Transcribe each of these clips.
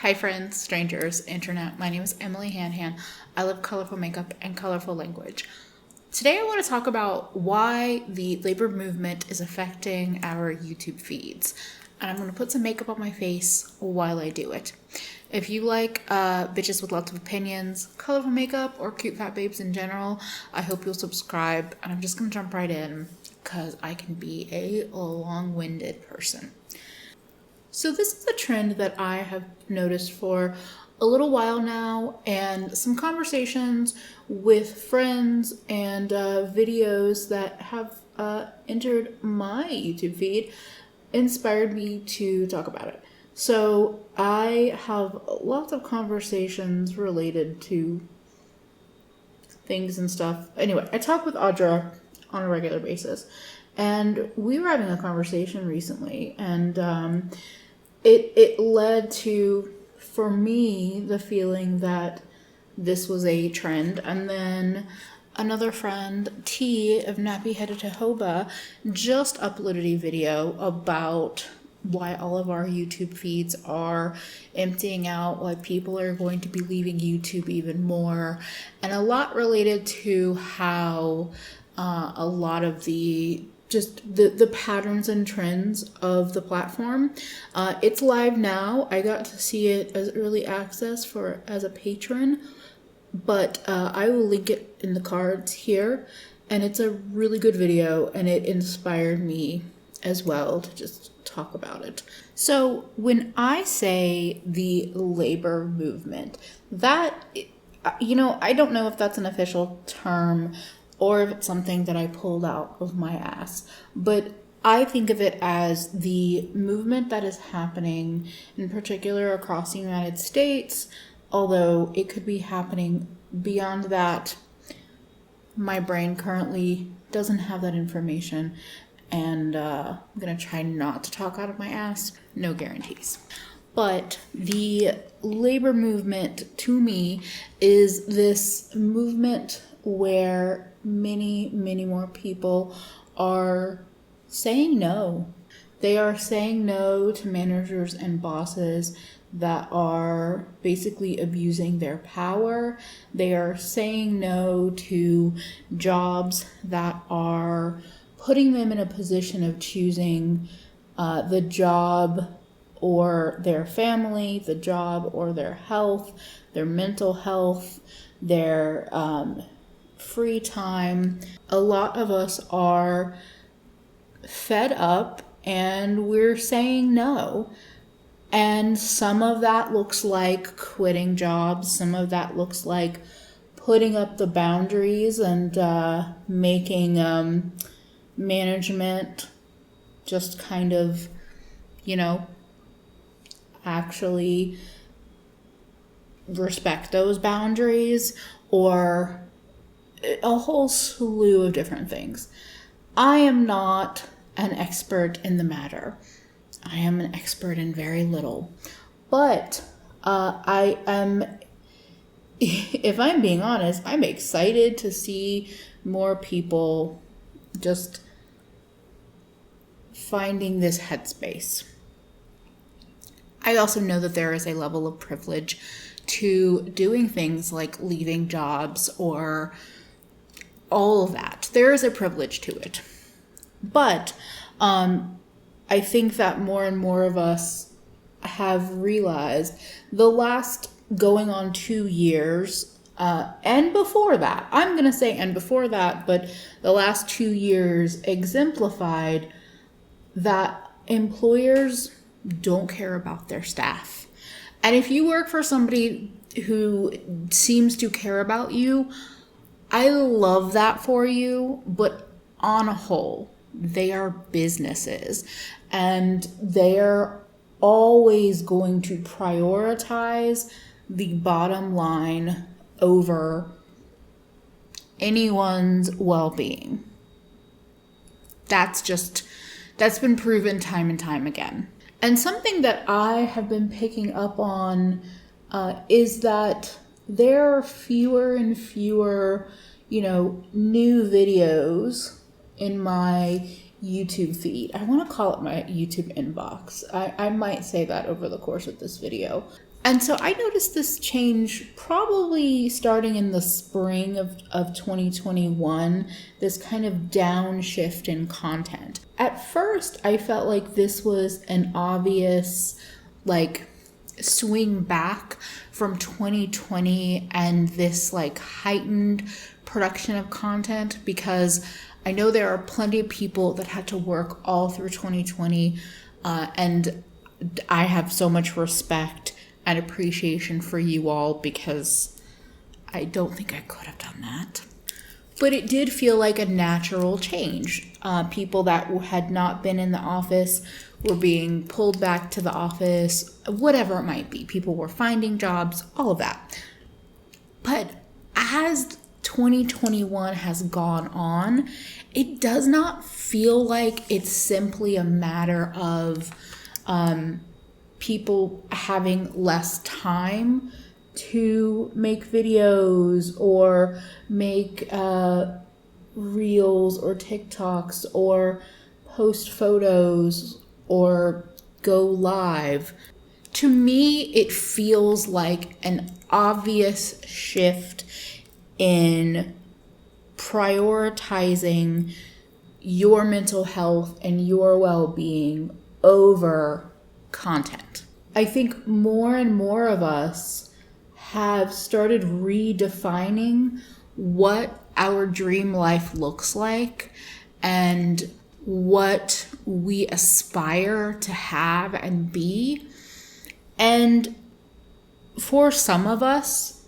Hi friends, strangers, internet. My name is EmilyHanhan. I love colorful makeup and colorful language. Today I want to talk about why the labor movement is affecting our YouTube feeds. And I'm going to put some makeup on my face while I do it. If you like bitches with lots of opinions, colorful makeup, or cute fat babes in general, I hope you'll subscribe. And I'm just going to jump right in because I can be a long-winded person. So this is a trend that I have noticed for a little while now, and some conversations with friends and videos that have entered my YouTube feed inspired me to talk about it. So I have lots of conversations related to things and stuff. Anyway, I talk with Audra on a regular basis, and we were having a conversation recently, and it led to, for me, the feeling that this was a trend. And then another friend, T of Nappy Headed Jehovah, just uploaded a video about why all of our YouTube feeds are emptying out, why people are going to be leaving YouTube even more, and a lot related to how a lot of the patterns and trends of the platform. It's live now. I got to see it as early access as a patron, but I will link it in the cards here. And it's a really good video, and it inspired me as well to just talk about it. So when I say the labor movement, that, I don't know if that's an official term or if it's something that I pulled out of my ass. But I think of it as the movement that is happening, in particular across the United States, although it could be happening beyond that. My brain currently doesn't have that information, and I'm gonna try not to talk out of my ass. No guarantees. But the labor movement, to me, is this movement where many more people are saying no. They are saying no to managers and bosses that are basically abusing their power. They are saying no to jobs that are putting them in a position of choosing the job or their family, the job or their health, their mental health, their free time. A lot of us are fed up and we're saying no. And some of that looks like quitting jobs. Some of that looks like putting up the boundaries and making management just kind of, actually respect those boundaries, or a whole slew of different things. I am not an expert in the matter. I am an expert in very little. But I am, if I'm being honest, I'm excited to see more people just finding this headspace. I also know that there is a level of privilege to doing things like leaving jobs or all of that. There is a privilege to it. But I think that more and more of us have realized the last going on 2 years, and before that, I'm going to say and before that, but the last 2 years exemplified that employers don't care about their staff. And if you work for somebody who seems to care about you, I love that for you, but on a whole, they are businesses, and they're always going to prioritize the bottom line over anyone's well-being. That's been proven time and time again. And something that I have been picking up on is that there are fewer and fewer, new videos in my YouTube feed. I want to call it my YouTube inbox. I might say that over the course of this video. And so I noticed this change probably starting in the spring of 2021, this kind of downshift in content. At first, I felt like this was an obvious, like, swing back from 2020 and this, like, heightened production of content, because I know there are plenty of people that had to work all through 2020, and I have so much respect and appreciation for you all, because I don't think I could have done that. But it did feel like a natural change. People that had not been in the office were being pulled back to the office, whatever it might be. People were finding jobs, all of that. But as 2021 has gone on, it does not feel like it's simply a matter of people having less time to make videos or make reels or TikToks or post photos or go live. To me, it feels like an obvious shift in prioritizing your mental health and your well-being over content. I think more and more of us have started redefining what our dream life looks like and what we aspire to have and be. And for some of us,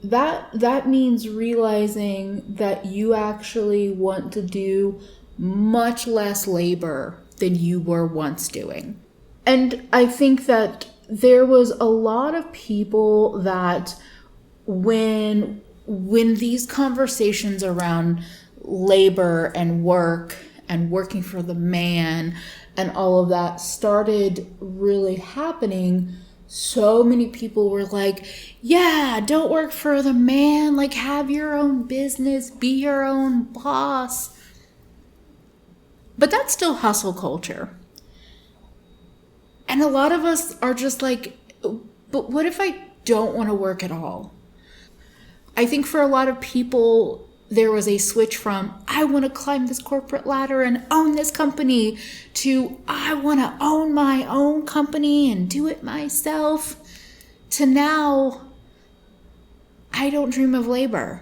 that means realizing that you actually want to do much less labor than you were once doing. And I think that there was a lot of people that when these conversations around labor and work and working for the man and all of that started really happening, so many people were like, yeah, don't work for the man, like have your own business, be your own boss. But that's still hustle culture. And a lot of us are just like, but what if I don't want to work at all? I think for a lot of people, there was a switch from, I want to climb this corporate ladder and own this company, to I want to own my own company and do it myself, to now, I don't dream of labor.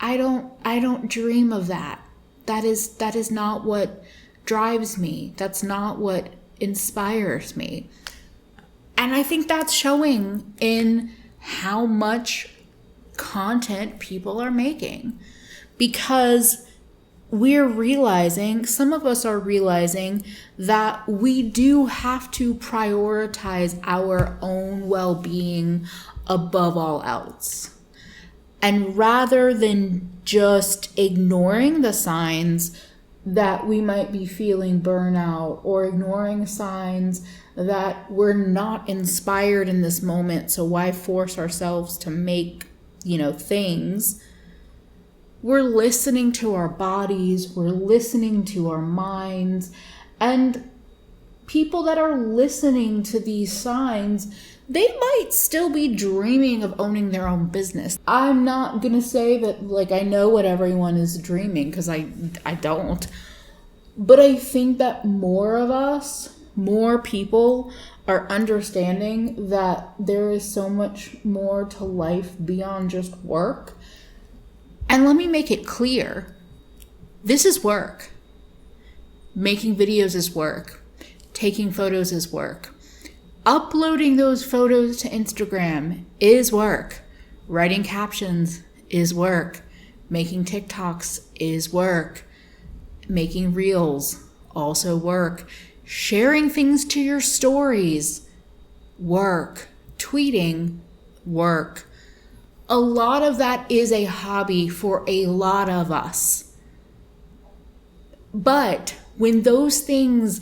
I don't dream of that. That is not what drives me. That's not what inspires me. And I think that's showing in how much content people are making, because we're realizing, some of us are realizing, that we do have to prioritize our own well-being above all else. And rather than just ignoring the signs that we might be feeling burnout, or ignoring signs that we're not inspired in this moment, so why force ourselves to make, things, we're listening to our bodies, we're listening to our minds, and people that are listening to these signs, they might still be dreaming of owning their own business. I'm not gonna say that I know what everyone is dreaming, because I don't. But I think that more of us, more people, are understanding that there is so much more to life beyond just work. And let me make it clear, this is work. Making videos is work. Taking photos is work. Uploading those photos to Instagram is work. Writing captions is work. Making TikToks is work. Making reels, also work. Sharing things to your stories, work. Tweeting, work. A lot of that is a hobby for a lot of us. But when those things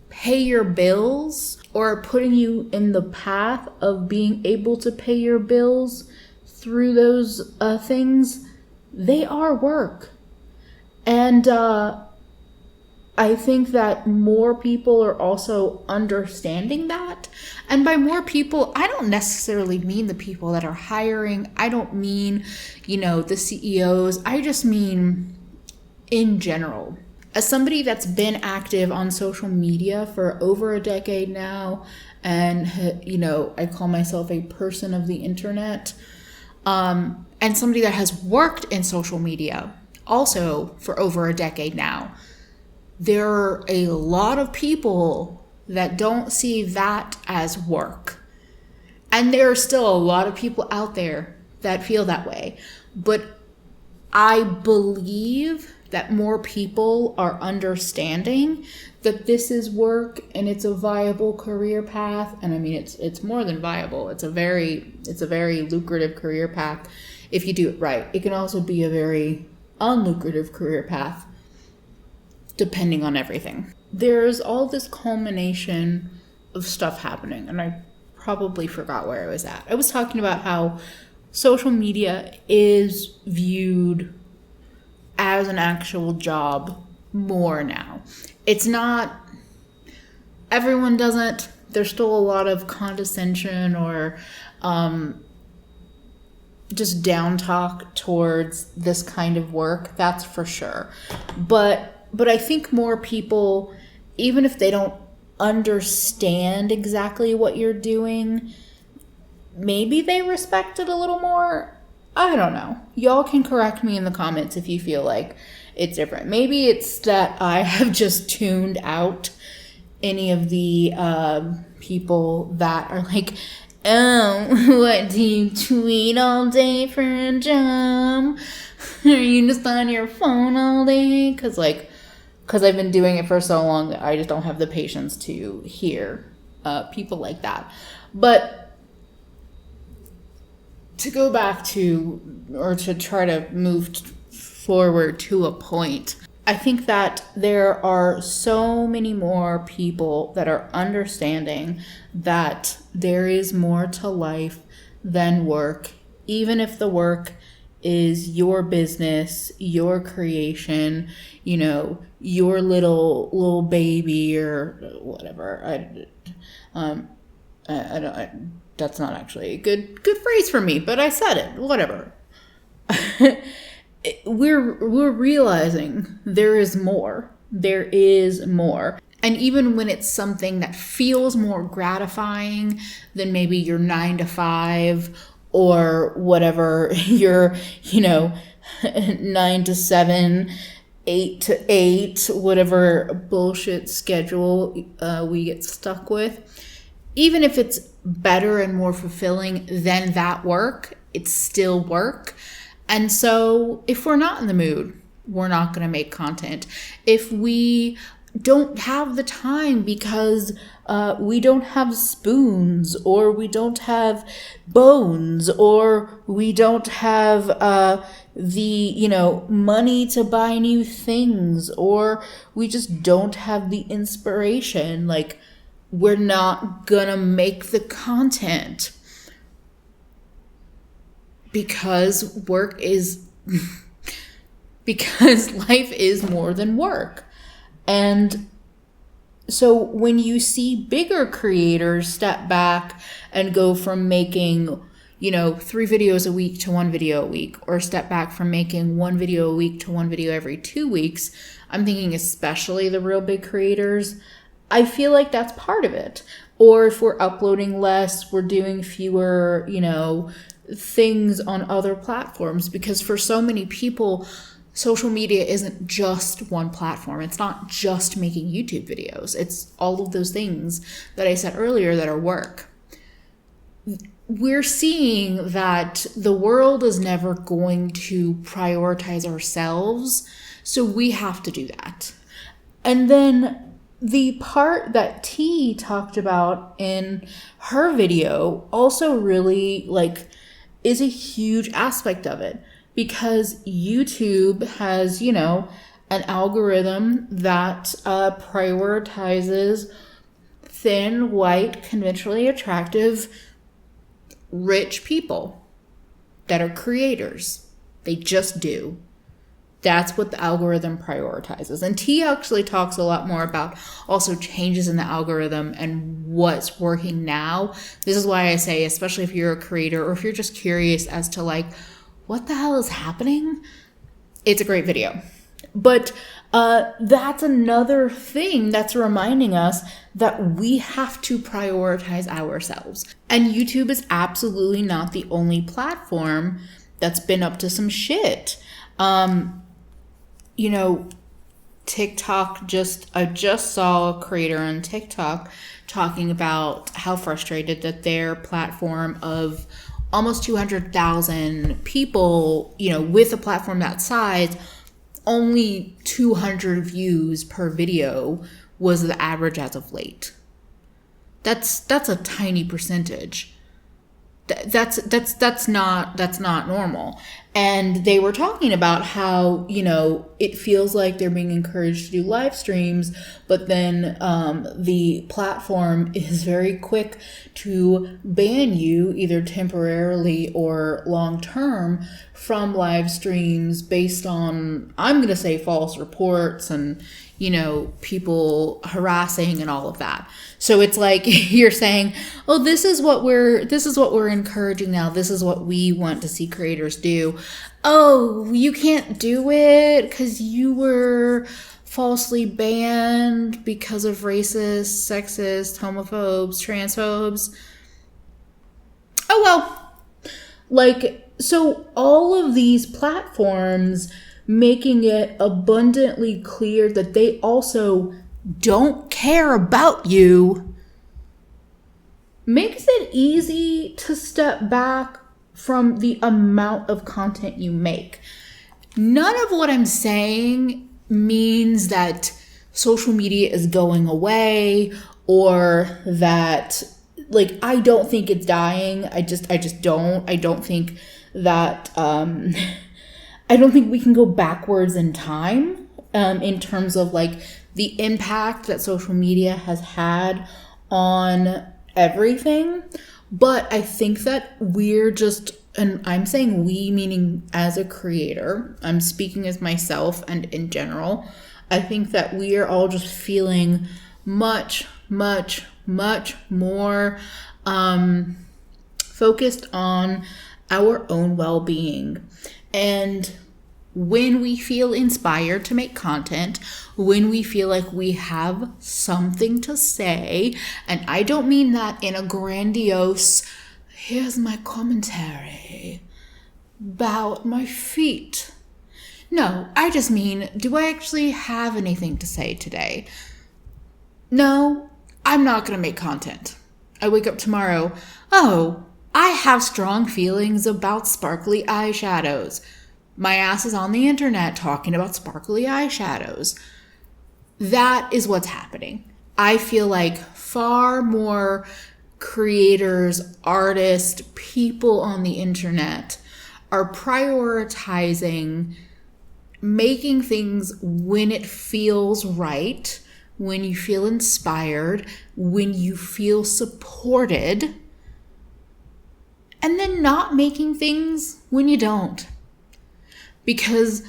pay your bills, or are putting you in the path of being able to pay your bills through those things, they are work. And I think that more people are also understanding that. And by more people, I don't necessarily mean the people that are hiring. I don't mean, the CEOs. I just mean in general. As somebody that's been active on social media for over a decade now, and, I call myself a person of the internet, and somebody that has worked in social media also for over a decade now, there are a lot of people that don't see that as work. And there are still a lot of people out there that feel that way. But I believe that more people are understanding that this is work and it's a viable career path. And I mean, it's more than viable. It's a very lucrative career path if you do it right. It can also be a very unlucrative career path, depending on everything. There's all this culmination of stuff happening, and I probably forgot where I was at. I was talking about how social media is viewed as an actual job more now. It's not, everyone doesn't, there's still a lot of condescension or just down talk towards this kind of work, that's for sure. But I think more people, even if they don't understand exactly what you're doing, maybe they respect it a little more. I don't know. Y'all can correct me in the comments if you feel like it's different. Maybe it's that I have just tuned out any of the people that are like, oh, what do you tweet all day for a job? Are you just on your phone all day? Because I've been doing it for so long that I just don't have the patience to hear people like that. But to go back to, or to try to move forward to a point, I think that there are so many more people that are understanding that there is more to life than work, even if the work is your business, your creation, your little baby or whatever. I don't. That's not actually a good phrase for me, but I said it. Whatever. We're realizing there is more. There is more. And even when it's something that feels more gratifying than maybe your 9 to 5 or whatever your, 9 to 7, 8 to 8, whatever bullshit schedule we get stuck with, even if it's better and more fulfilling than that work, it's still work. And so if we're not in the mood, we're not going to make content. If we don't have the time because we don't have spoons, or we don't have bones, or we don't have the money to buy new things, or we just don't have the inspiration, we're not gonna make the content because because life is more than work. And so when you see bigger creators step back and go from making 3 videos a week to 1 video a week, or step back from making 1 video a week to 1 video every 2 weeks, I'm thinking especially the real big creators, I feel like that's part of it. Or if we're uploading less, we're doing fewer, things on other platforms, because for so many people, social media isn't just one platform. It's not just making YouTube videos. It's all of those things that I said earlier that are work. We're seeing that the world is never going to prioritize ourselves, so we have to do that. And then the part that T talked about in her video also really is a huge aspect of it, because YouTube has, an algorithm that prioritizes thin, white, conventionally attractive, rich people that are creators. They just do. That's what the algorithm prioritizes. And T actually talks a lot more about also changes in the algorithm and what's working now. This is why I say, especially if you're a creator or if you're just curious as to like, what the hell is happening? It's a great video. But that's another thing that's reminding us that we have to prioritize ourselves. And YouTube is absolutely not the only platform that's been up to some shit. You know, TikTok I just saw a creator on TikTok talking about how frustrated that their platform of almost 200,000 people, you know, with a platform that size, only 200 views per video was the average as of late. That's a tiny percentage. That's not normal. And they were talking about how, you know, it feels like they're being encouraged to do live streams, but then the platform is very quick to ban you either temporarily or long term from live streams based on, I'm going to say, false reports and, you know, people harassing and all of that. So it's like you're saying, oh, this is what we're encouraging now. This is what we want to see creators do. Oh, you can't do it because you were falsely banned because of racist, sexist, homophobes, transphobes. Oh, well, like, so all of these platforms making it abundantly clear that they also don't care about you makes it easy to step back from the amount of content you make. None of what I'm saying means that social media is going away or that, like, I don't think it's dying. I just don't. I don't think that, I don't think we can go backwards in time in terms of like the impact that social media has had on everything. But I think that we're just, and I'm saying we meaning as a creator, I'm speaking as myself and in general, I think that we are all just feeling much more focused on our own well-being. And when we feel inspired to make content, when we feel like we have something to say, and I don't mean that in a grandiose, here's my commentary about my feet. No, I just mean, do I actually have anything to say today? No, I'm not going to make content. I wake up tomorrow, oh, I have strong feelings about sparkly eyeshadows. My ass is on the internet talking about sparkly eyeshadows. That is what's happening. I feel like far more creators, artists, people on the internet are prioritizing making things when it feels right, when you feel inspired, when you feel supported, and then not making things when you don't. Because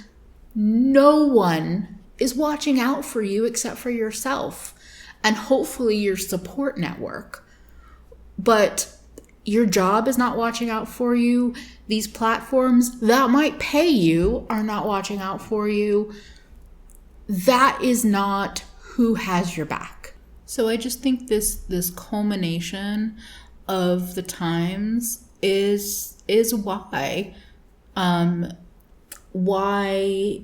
no one is watching out for you except for yourself and hopefully your support network. But your job is not watching out for you. These platforms that might pay you are not watching out for you. That is not who has your back. So I just think this culmination of the times is why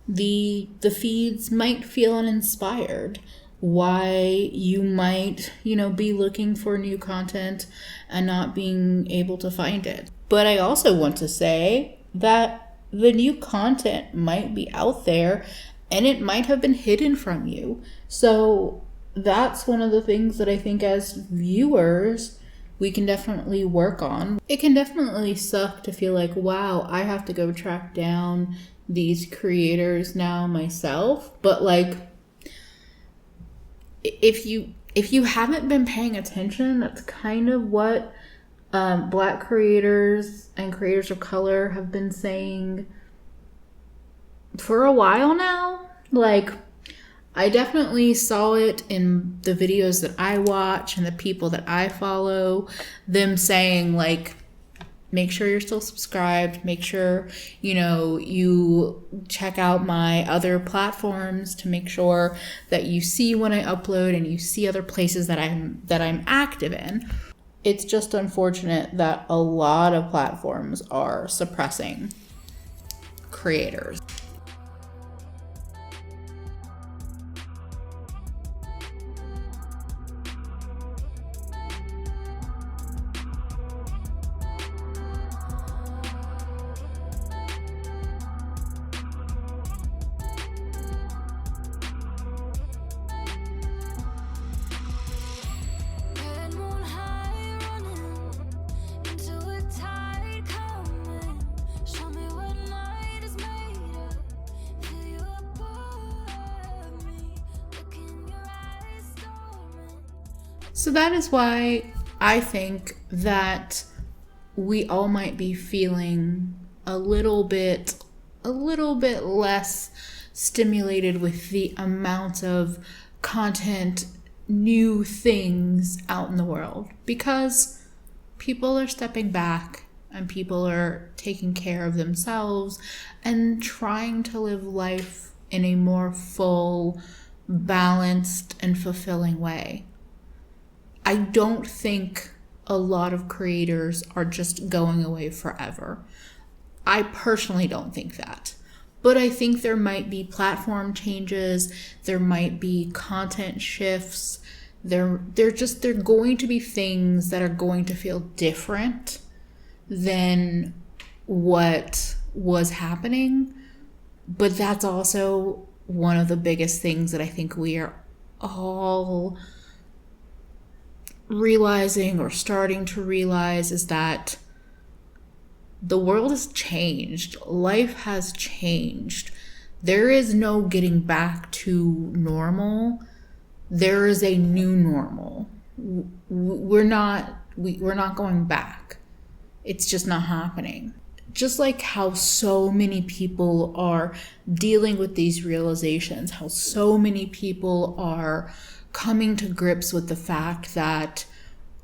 the feeds might feel uninspired, why you might, be looking for new content and not being able to find it. But I also want to say that the new content might be out there and it might have been hidden from you. So that's one of the things that I think as viewers we can definitely work on. It can definitely suck to feel like, wow, I have to go track down these creators now myself. But like, if you haven't been paying attention, that's kind of what Black creators and creators of color have been saying for a while now. Like, I definitely saw it in the videos that I watch and the people that I follow, them saying like, make sure you're still subscribed, make sure, you check out my other platforms to make sure that you see when I upload and you see other places that I'm active in. It's just unfortunate that a lot of platforms are suppressing creators. So that is why I think that we all might be feeling a little bit less stimulated with the amount of content, new things out in the world, because people are stepping back and people are taking care of themselves and trying to live life in a more full, balanced, and fulfilling way. I don't think a lot of creators are just going away forever. I personally don't think that. But I think there might be platform changes, there might be content shifts, they're going to be things that are going to feel different than what was happening. But that's also one of the biggest things that I think we are all realizing or starting to realize, is that the world has changed. Life has changed. There is no getting back to normal. There is a new normal. We're not going back. It's just not happening. Just like how so many people are dealing with these realizations, how so many people are coming to grips with the fact that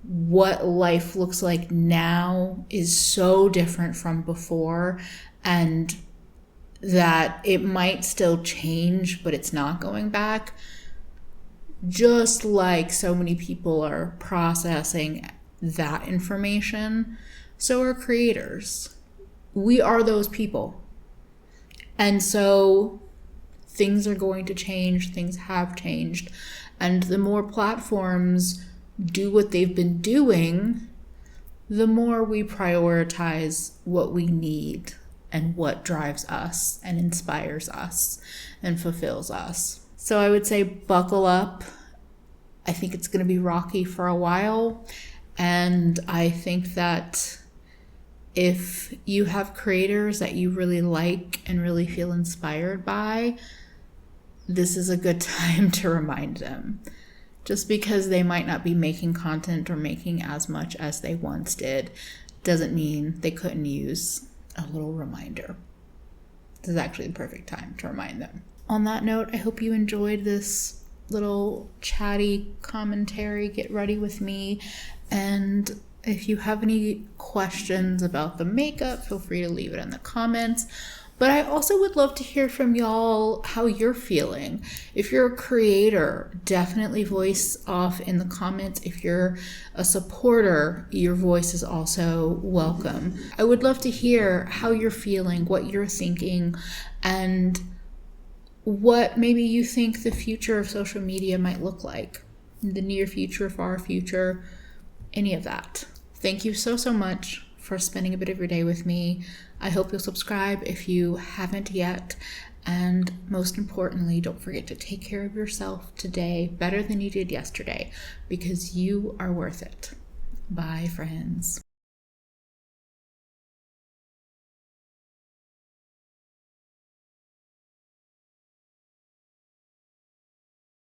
what life looks like now is so different from before, and that it might still change, but it's not going back. Just like so many people are processing that information, so are creators. We are those people. And so things are going to change, things have changed. And the more platforms do what they've been doing, the more we prioritize what we need and what drives us and inspires us and fulfills us. So I would say buckle up. I think it's going to be rocky for a while. And I think that if you have creators that you really like and really feel inspired by, this is a good time to remind them. Just because they might not be making content or making as much as they once did doesn't mean they couldn't use a little reminder. This is actually the perfect time to remind them. On that note, I hope you enjoyed this little chatty commentary. Get ready with me. And if you have any questions about the makeup, feel free to leave it in the comments. But I also would love to hear from y'all how you're feeling. If you're a creator, definitely voice off in the comments. If you're a supporter, your voice is also welcome. I would love to hear how you're feeling, what you're thinking, and what maybe you think the future of social media might look like. In the near future, far future, any of that. Thank you so much for spending a bit of your day with me. I hope you'll subscribe if you haven't yet. And most importantly, don't forget to take care of yourself today better than you did yesterday, because you are worth it. Bye, friends.